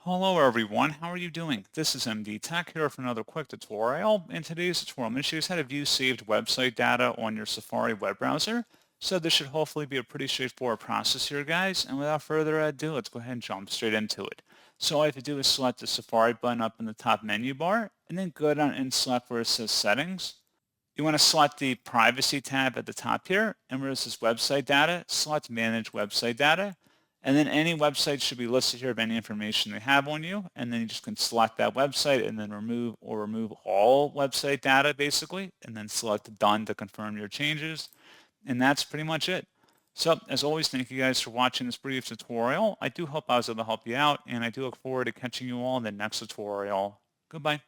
Hello everyone, how are you doing? This is MD Tech here for another quick tutorial. In today's tutorial, I'm going to show you how to view saved website data on your Safari web browser. So this should hopefully be a pretty straightforward process here, guys. And without further ado, let's go ahead and jump straight into it. So all you have to do is select the Safari button up in the top menu bar, and then go down and select where it says Settings. You want to select the Privacy tab at the top here, and where it says Website Data, select Manage Website Data. And then any website should be listed here of any information they have on you. And then you just can select that website and then remove all website data basically. And then select Done to confirm your changes. And that's pretty much it. So as always, thank you guys for watching this brief tutorial. I do hope I was able to help you out. And I do look forward to catching you all in the next tutorial. Goodbye.